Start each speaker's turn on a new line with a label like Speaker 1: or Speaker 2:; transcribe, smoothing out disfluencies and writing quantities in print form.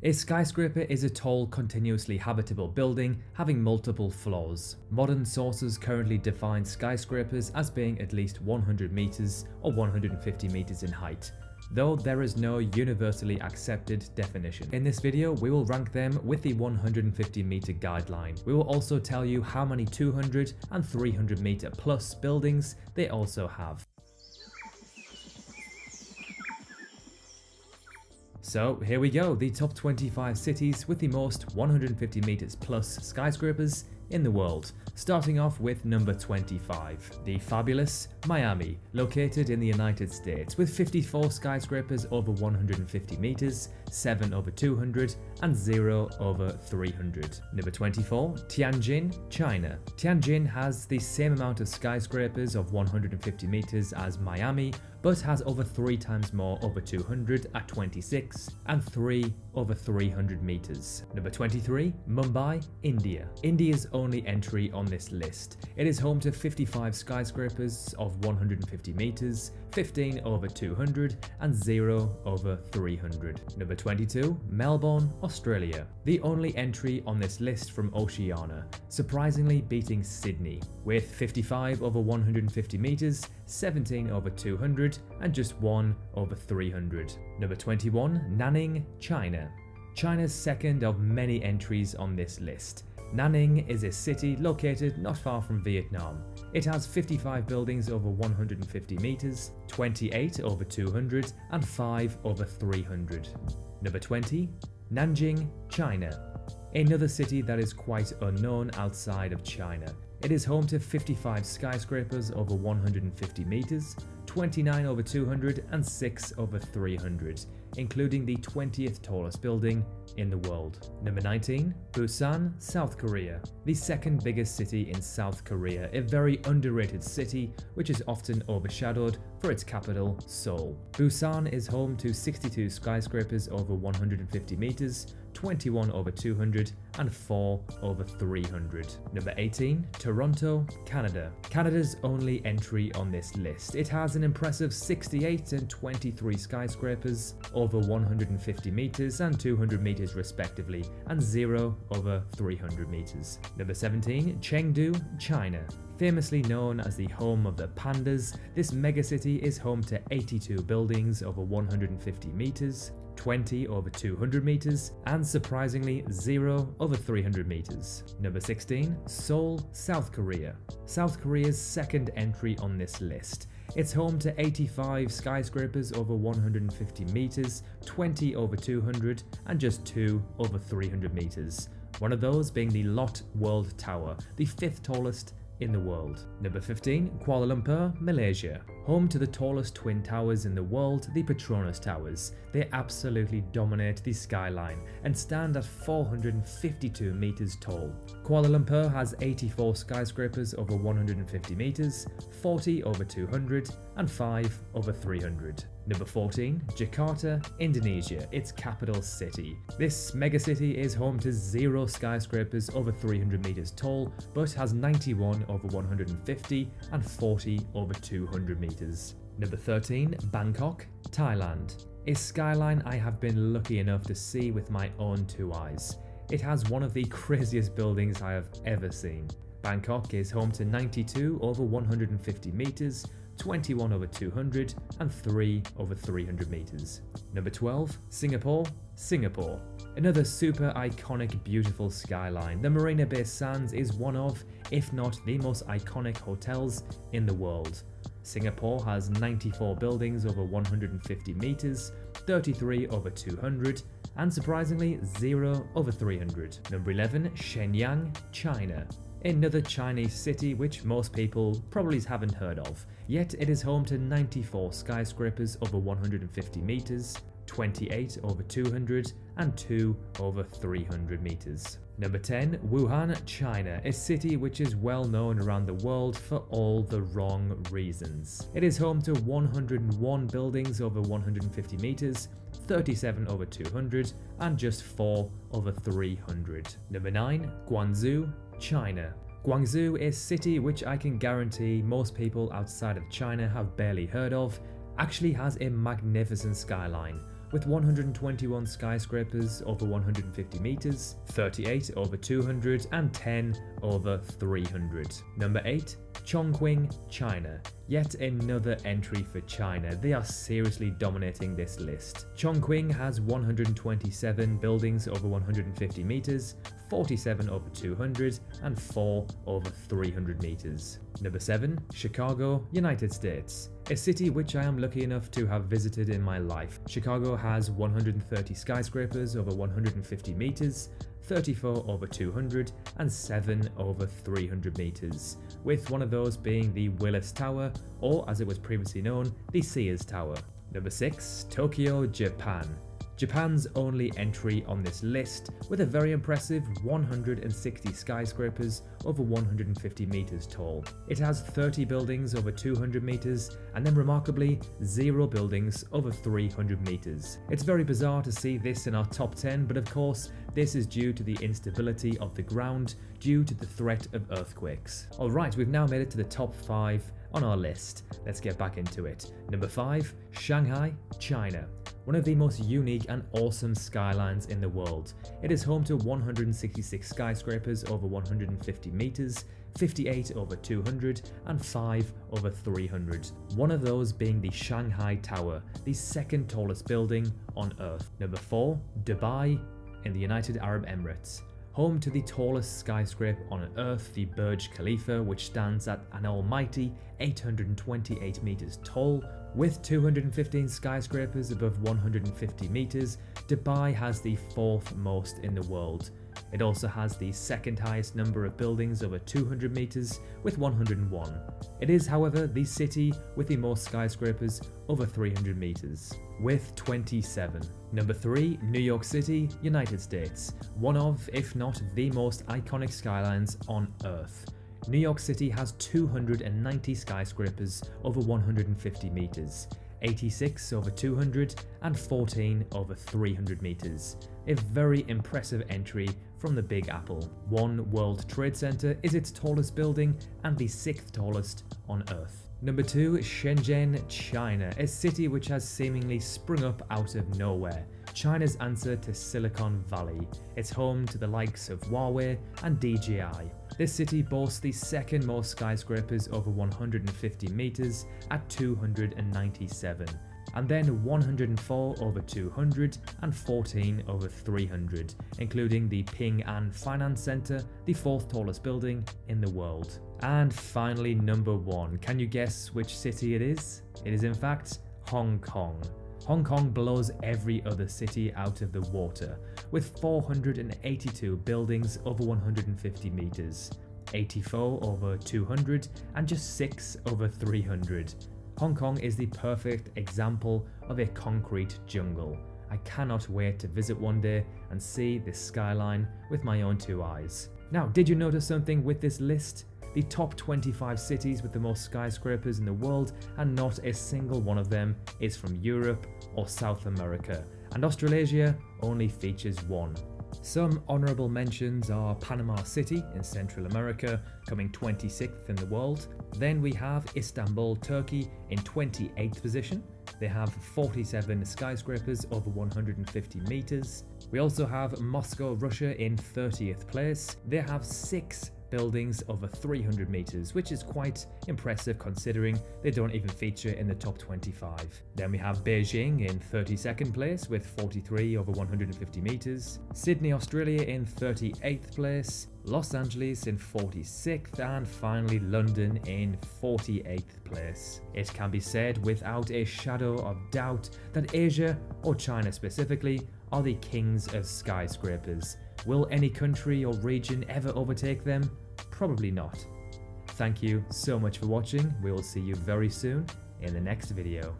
Speaker 1: A skyscraper is a tall, continuously habitable building having multiple floors. Modern sources currently define skyscrapers as being at least 100 meters or 150 meters in height, though there is no universally accepted definition. In this video, we will rank them with the 150 meter guideline. We will also tell you how many 200 and 300 meter plus buildings they also have. So here we go, the top 25 cities with the most 150 meters plus skyscrapers in the world. Starting off with number 25, the fabulous Miami, located in the United States with 54 skyscrapers over 150 meters, 7 over 200 and 0 over 300. Number 24, Tianjin, China. Tianjin has the same amount of skyscrapers of 150 meters as Miami, but has over 3 times more over 200 at 26 and 3 over 300 meters. Number 23, Mumbai, India. India's only entry on this list. It is home to 55 skyscrapers of 150 meters, 15 over 200 and 0 over 300. Number 22, Melbourne, Australia. The only entry on this list from Oceania, surprisingly beating Sydney, with 55 over 150 meters, 17 over 200 and just 1 over 300. Number 21, Nanning, China. China's second of many entries on this list. Nanning is a city located not far from Vietnam. It has 55 buildings over 150 meters, 28 over 200 and 5 over 300. Number 20, Nanjing, China. Another city that is quite unknown outside of China. It is home to 55 skyscrapers over 150 meters, 29 over 200 and 6 over 300, including the 20th tallest building in the world. Number 19, Busan, South Korea. The second biggest city in South Korea, a very underrated city which is often overshadowed for its capital, Seoul. Busan is home to 62 skyscrapers over 150 meters, 21 over 200 and 4 over 300. Number 18, Toronto, Canada. Canada's only entry on this list. It has an impressive 68 and 23 skyscrapers over 150 meters and 200 meters respectively, and 0 over 300 meters. Number 17, Chengdu, China. Famously known as the home of the pandas, this megacity is home to 82 buildings over 150 meters, 20 over 200 meters, and surprisingly 0 over 300 meters. Number 16, Seoul, South Korea. South Korea's second entry on this list. It's home to 85 skyscrapers over 150 meters, 20 over 200 and just 2 over 300 meters. One of those being the Lot World Tower, the 5th tallest in the world. Number 15, Kuala Lumpur, Malaysia. Home to the tallest twin towers in the world, the Petronas Towers. They absolutely dominate the skyline and stand at 452 meters tall. Kuala Lumpur has 84 skyscrapers over 150 meters, 40 over 200 and 5 over 300. Number 14, Jakarta, Indonesia, its capital city. This megacity is home to 0 skyscrapers over 300 meters tall, but has 91 over 150 and 40 over 200 meters. Number 13, Bangkok, Thailand. A skyline I have been lucky enough to see with my own 2 eyes. It has one of the craziest buildings I have ever seen. Bangkok is home to 92 over 150 meters, 21 over 200 and 3 over 300 meters. Number 12, Singapore, Singapore. Another super iconic, beautiful skyline. The Marina Bay Sands is one of, if not the most iconic hotels in the world. Singapore has 94 buildings over 150 meters, 33 over 200 and surprisingly 0 over 300. Number 11, Shenyang, China. Another Chinese city which most people probably haven't heard of, yet it is home to 94 skyscrapers over 150 meters, 28 over 200 and 2 over 300 meters. Number 10, Wuhan, China, a city which is well known around the world for all the wrong reasons. It is home to 101 buildings over 150 meters, 37 over 200 and just 4 over 300. Number 9, Guangzhou, China. Guangzhou is a city which I can guarantee most people outside of China have barely heard of, actually has a magnificent skyline. with 121 skyscrapers over 150 meters, 38 over 200 and 10 over 300. Number 8. Chongqing, China. Yet another entry for China. They are seriously dominating this list. Chongqing has 127 buildings over 150 meters, 47 over 200 and 4 over 300 meters. Number 7. Chicago, United States. A city which I am lucky enough to have visited in my life. Chicago has 130 skyscrapers over 150 meters, 34 over 200 and 7 over 300 meters, with one of those being the Willis Tower, or as it was previously known, the Sears Tower. Number 6. Tokyo, Japan. Japan's only entry on this list, with a very impressive 160 skyscrapers over 150 meters tall. It has 30 buildings over 200 meters and then remarkably 0 buildings over 300 meters. It's very bizarre to see this in our top 10, but of course this is due to the instability of the ground due to the threat of earthquakes. Alright, we've now made it to the top 5 on our list. Let's get back into it. Number 5. Shanghai, China. One of the most unique and awesome skylines in the world. It is home to 166 skyscrapers over 150 meters, 58 over 200 and 5 over 300. One of those being the Shanghai Tower, the second tallest building on Earth. Number 4. Dubai in the United Arab Emirates. Home to the tallest skyscraper on Earth, the Burj Khalifa, which stands at an almighty 828 meters tall. With 215 skyscrapers above 150 meters, Dubai has the 4th most in the world. It also has the second highest number of buildings over 200 meters with 101. It is, however, the city with the most skyscrapers over 300 meters, with 27. Number 3. New York City, United States. One of, if not the most iconic skylines on Earth. New York City has 290 skyscrapers over 150 meters, 86 over 200 and 14 over 300 meters. A very impressive entry from the Big Apple. One World Trade Center is its tallest building and the 6th tallest on Earth. Number 2. Shenzhen, China, a city which has seemingly sprung up out of nowhere. China's answer to Silicon Valley. It's home to the likes of Huawei and DJI. This city boasts the second most skyscrapers over 150 meters at 297, and then 104 over 200 and 14 over 300, including the Ping An Finance Center, the 4th tallest building in the world. And finally, number 1. Can you guess which city it is? It is in fact Hong Kong. Hong Kong blows every other city out of the water, with 482 buildings over 150 meters, 84 over 200 and just 6 over 300. Hong Kong is the perfect example of a concrete jungle. I cannot wait to visit one day and see this skyline with my own 2 eyes. Now, did you notice something with this list? The top 25 cities with the most skyscrapers in the world, and not a single one of them is from Europe or South America, and Australasia only features 1. Some honourable mentions are Panama City in Central America, coming 26th in the world. Then we have Istanbul, Turkey in 28th position. They have 47 skyscrapers over 150 meters. We also have Moscow, Russia in 30th place. They have 6 buildings over 300 meters, which is quite impressive considering they don't even feature in the top 25. Then we have Beijing in 32nd place with 43 over 150 meters, Sydney, Australia in 38th place, Los Angeles in 46th, and finally London in 48th place. It can be said without a shadow of doubt that Asia, or China specifically, are the kings of skyscrapers. Will any country or region ever overtake them? Probably not. Thank you so much for watching. We will see you very soon in the next video.